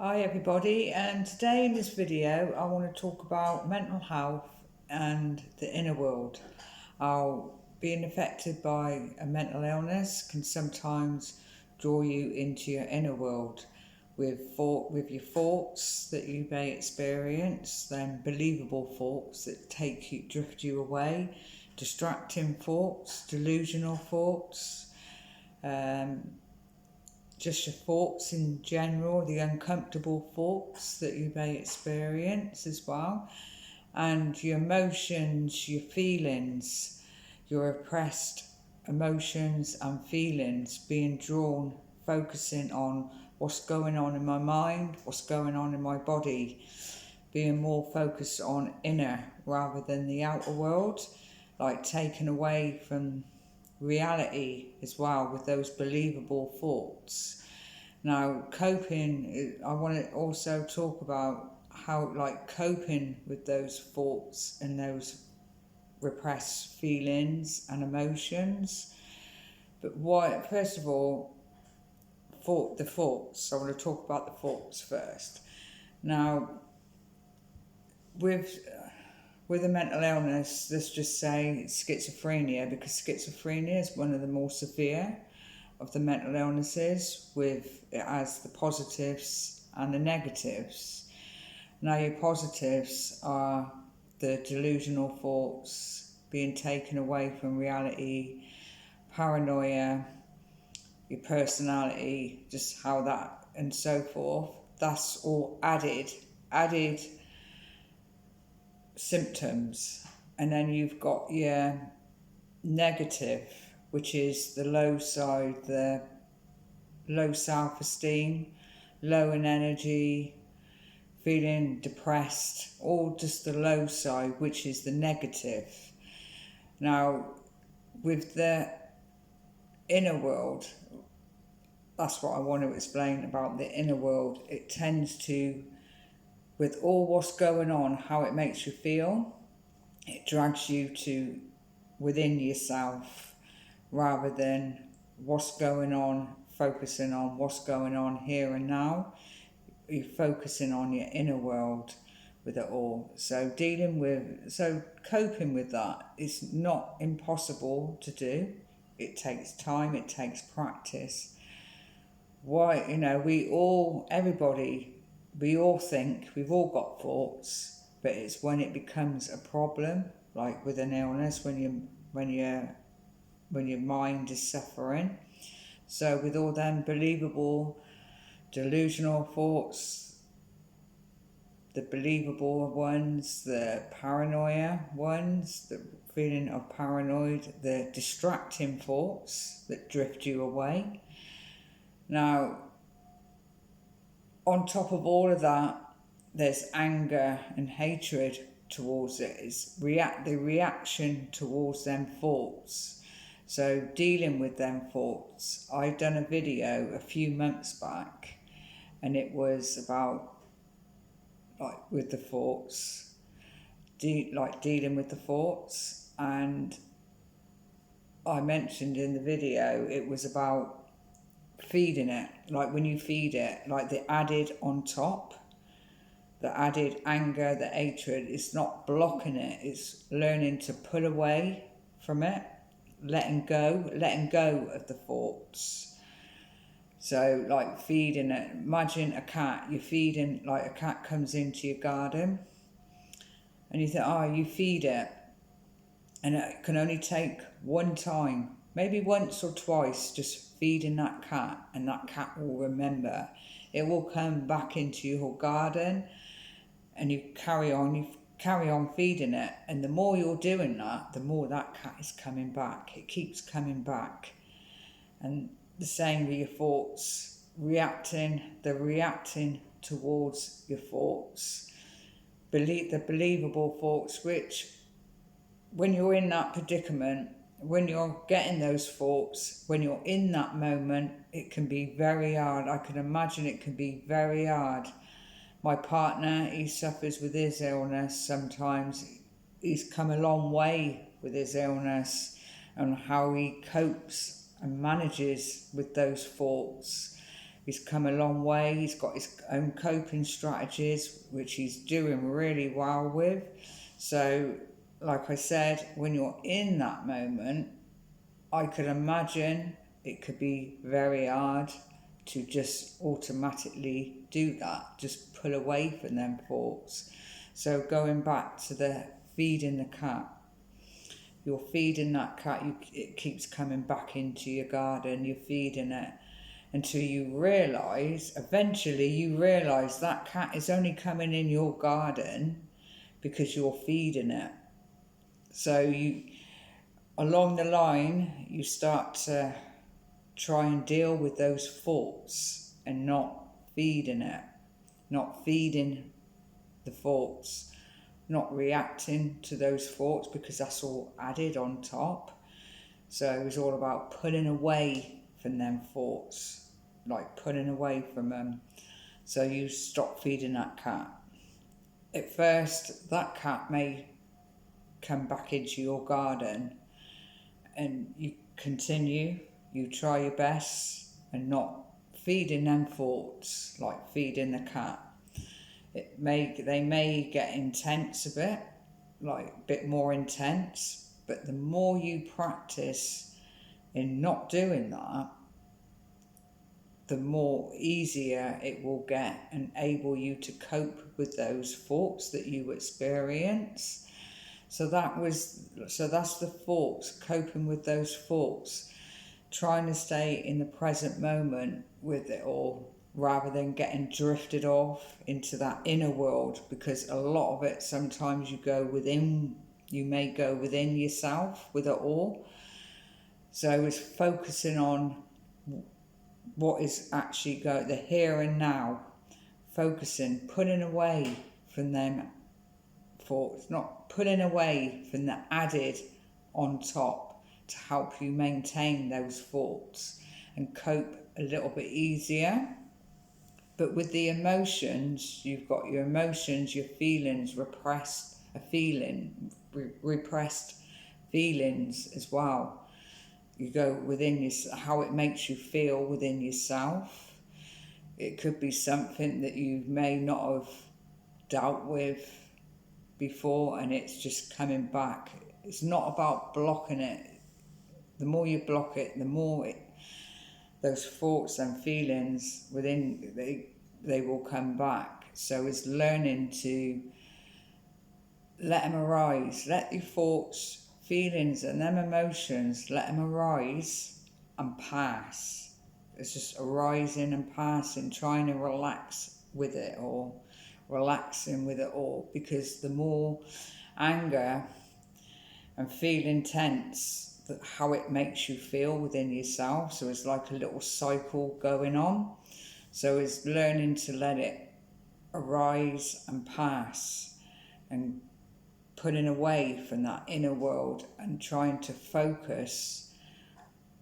Hi everybody, and today in this video I want to talk about mental health and the inner world. How being affected by a mental illness can sometimes draw you into your inner world with your thoughts that you may experience, then believable thoughts that drift you away, distracting thoughts, delusional thoughts, just your thoughts in general, the uncomfortable thoughts that you may experience as well, and your emotions, your feelings, your repressed emotions and feelings being drawn, focusing on what's going on in my mind, what's going on in my body, being more focused on inner rather than the outer world, like taken away from reality as well with those believable thoughts. Now, coping, I want to also talk about how, like, coping with those thoughts and those repressed feelings and emotions. But why, first of all, the thoughts. I want to talk about the thoughts first. Now, with a mental illness, let's just say schizophrenia, because schizophrenia is one of the more severe of the mental illnesses, with it has the positives and the negatives. Now, your positives are the delusional thoughts, being taken away from reality, paranoia, your personality, just how that and so forth. That's all added symptoms. And then you've got your negative, which is the low side, the low self-esteem, low in energy, feeling depressed, all just the low side, which is the negative. Now, with the inner world, that's what I want to explain about the inner world. It tends to, with all what's going on, how it makes you feel, it drags you to within yourself rather than what's going on, focusing on what's going on here and now. You're focusing on your inner world with it all. So coping with that is not impossible to do. It takes time, it takes practice. Why, we all think we've all got thoughts, but it's when it becomes a problem, like with an illness, when your mind is suffering. So with all them believable, delusional thoughts, the believable ones, the paranoia ones, the feeling of paranoid, the distracting thoughts that drift you away. Now, on top of all of that, there's anger and hatred towards it. It's the reaction towards them thoughts. So dealing with them thoughts, I done a video a few months back, and it was about, like, with the thoughts, dealing with the thoughts. And I mentioned in the video, it was about feeding it, like when you feed it, like the added on top, the added anger, the hatred, it's not blocking it, it's learning to pull away from it, letting go of the thoughts. So, like feeding it, imagine a cat, you're feeding, like a cat comes into your garden and you think, you feed it, and it can only take one time, maybe once or twice, just feeding that cat, and that cat will remember. It will come back into your garden, and you carry on feeding it, and the more you're doing that, the more that cat is coming back. It keeps coming back. And the same with your thoughts, reacting towards your thoughts, the believable thoughts, which, when you're in that predicament, when you're getting those thoughts, when you're in that moment, it can be very hard. I can imagine it can be very hard. My partner, he suffers with his illness sometimes. He's come a long way with his illness and how he copes and manages with those thoughts. He's come a long way. He's got his own coping strategies, which he's doing really well with. So, like I said, when you're in that moment, I could imagine it could be very hard to just automatically do that, just pull away from them thoughts. So going back to the feeding the cat, you're feeding that cat, it keeps coming back into your garden, you're feeding it until you realise, eventually you realise that cat is only coming in your garden because you're feeding it. So you, along the line, you start to try and deal with those thoughts and not feeding it, not feeding the thoughts, not reacting to those thoughts, because that's all added on top. So it was all about pulling away from them thoughts, like pulling away from them. So you stop feeding that cat. At first, that cat may come back into your garden, and you continue, you try your best and not feeding them thoughts, like feeding the cat. They may get intense a bit, like a bit more intense, but the more you practice in not doing that, the more easier it will get and enable you to cope with those thoughts that you experience. So that's the thoughts, coping with those thoughts, trying to stay in the present moment with it all, rather than getting drifted off into that inner world, because a lot of it, sometimes you may go within yourself with it all. So it's focusing on what is actually the here and now, focusing, putting away from them thoughts, not putting away from the added on top, to help you maintain those thoughts and cope a little bit easier. But with the emotions, you've got your emotions, your feelings, repressed feelings as well. You go within how it makes you feel within yourself. It could be something that you may not have dealt with before, and it's just coming back. It's not about blocking it. The more you block it, the more those thoughts and feelings within, they will come back. So it's learning to let them arise, let your thoughts, feelings and them emotions, let them arise and pass. It's just arising and passing, trying to relax with it, or relaxing with it all, because the more anger and feeling tense, how it makes you feel within yourself. So it's like a little cycle going on. So it's learning to let it arise and pass, and putting away from that inner world and trying to focus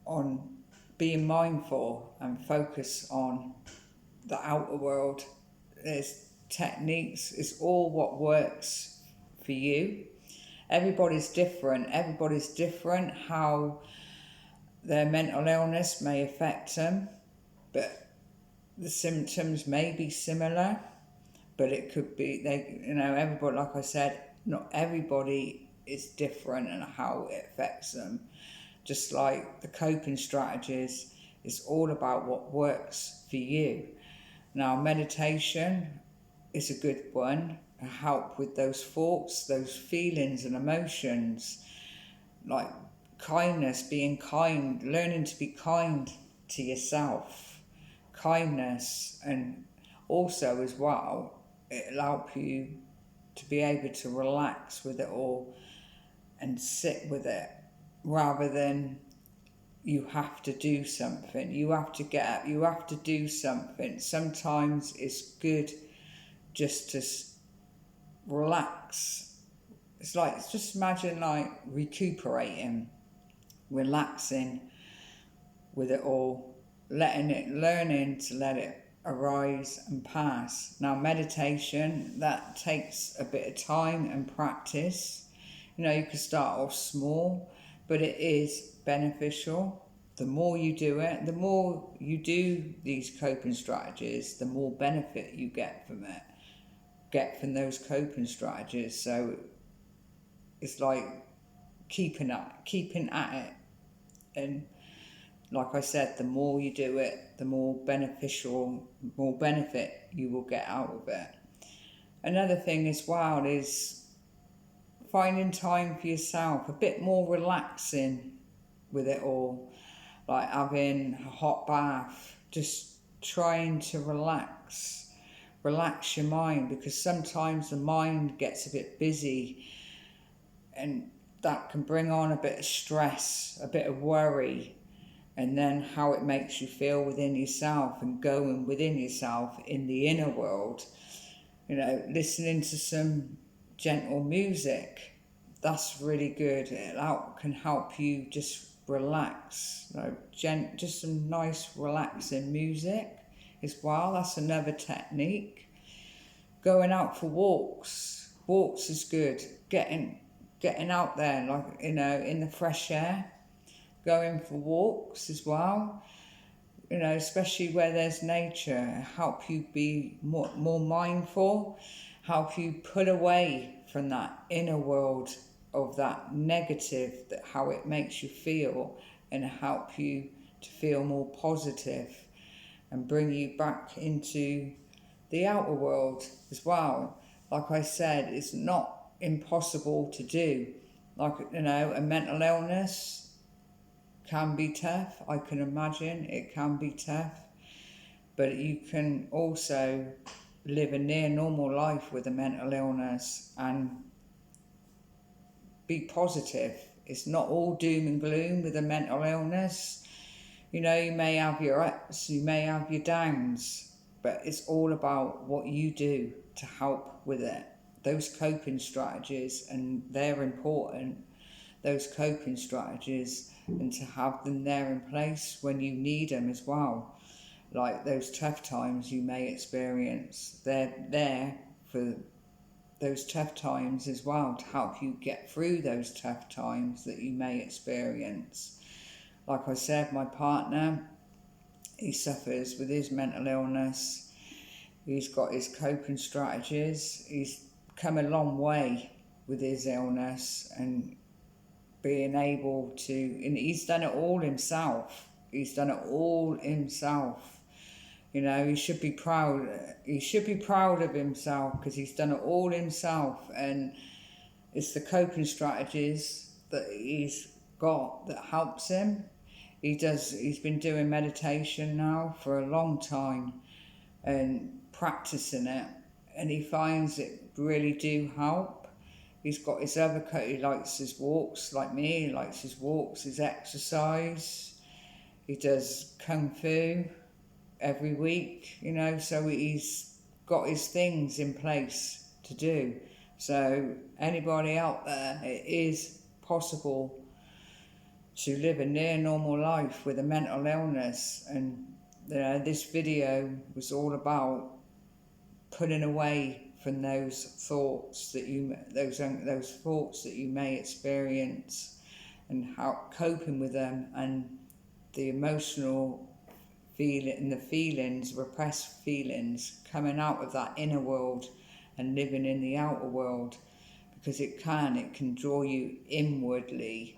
on being mindful and focus on the outer world. There's techniques, it's all what works for you. Everybody's different how their mental illness may affect them, but the symptoms may be similar, but it could be, everybody, like I said, not everybody is different in how it affects them. Just like the coping strategies, it's all about what works for you. Now, meditation is a good one to help with those thoughts, those feelings and emotions, like kindness, being kind, learning to be kind to yourself, kindness, and also as well, it'll help you to be able to relax with it all and sit with it, rather than you have to do something, you have to get up, you have to do something. Sometimes it's good just to relax. It's like, just imagine like recuperating, relaxing with it all, learning to let it arise and pass. Now, meditation, that takes a bit of time and practice. You could start off small, but it is beneficial. the more you do it, the more you do these coping strategies, the more benefit you get from it, get from those coping strategies. So it's like keeping at it. And like I said, the more you do it, the more benefit you will get out of it. Another thing as well is finding time for yourself, a bit more relaxing with it all, like having a hot bath, just trying to relax your mind, because sometimes the mind gets a bit busy and that can bring on a bit of stress, a bit of worry, and then how it makes you feel within yourself, and going within yourself in the inner world, listening to some gentle music, that's really good. It can help you just relax, just some nice relaxing music as well. That's another technique. Going out for walks is good. Getting out there, in the fresh air, going for walks as well, especially where there's nature, help you be more mindful, help you put away from that inner world of that negative, that how it makes you feel, and help you to feel more positive and bring you back into the outer world as well. Like I said, it's not impossible to do. A mental illness can be tough. I can imagine it can be tough, but you can also live a near normal life with a mental illness and be positive. It's not all doom and gloom with a mental illness. You may have your ups, you may have your downs, but it's all about what you do to help with it. Those coping strategies, and they're important, those coping strategies, and to have them there in place when you need them as well. Like those tough times you may experience, they're there for those tough times as well, to help you get through those tough times that you may experience. Like I said, my partner, he suffers with his mental illness. He's got his coping strategies. He's come a long way with his illness and being able to, and he's done it all himself. He should be proud. He should be proud of himself, because he's done it all himself, and it's the coping strategies that he's got that helps him. He's been doing meditation now for a long time and practicing it, and he finds it really do help. He's got his other he likes his walks like me. He likes his walks, his exercise. He does kung fu every week, so he's got his things in place to do. So anybody out there, it is possible to live a near normal life with a mental illness. And this video was all about putting away from those thoughts that those thoughts that you may experience, and how coping with them, and the emotional feeling, the feelings, repressed feelings, coming out of that inner world and living in the outer world, because it can draw you inwardly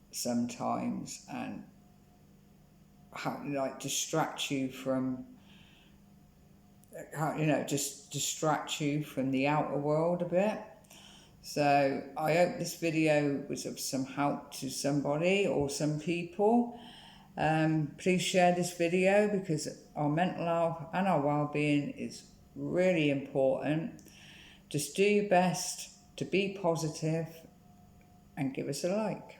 sometimes, and distract you from the outer world a bit. So I hope this video was of some help to somebody or some people. Please share this video, because our mental health and our well-being is really important. Just do your best to be positive and give us a like.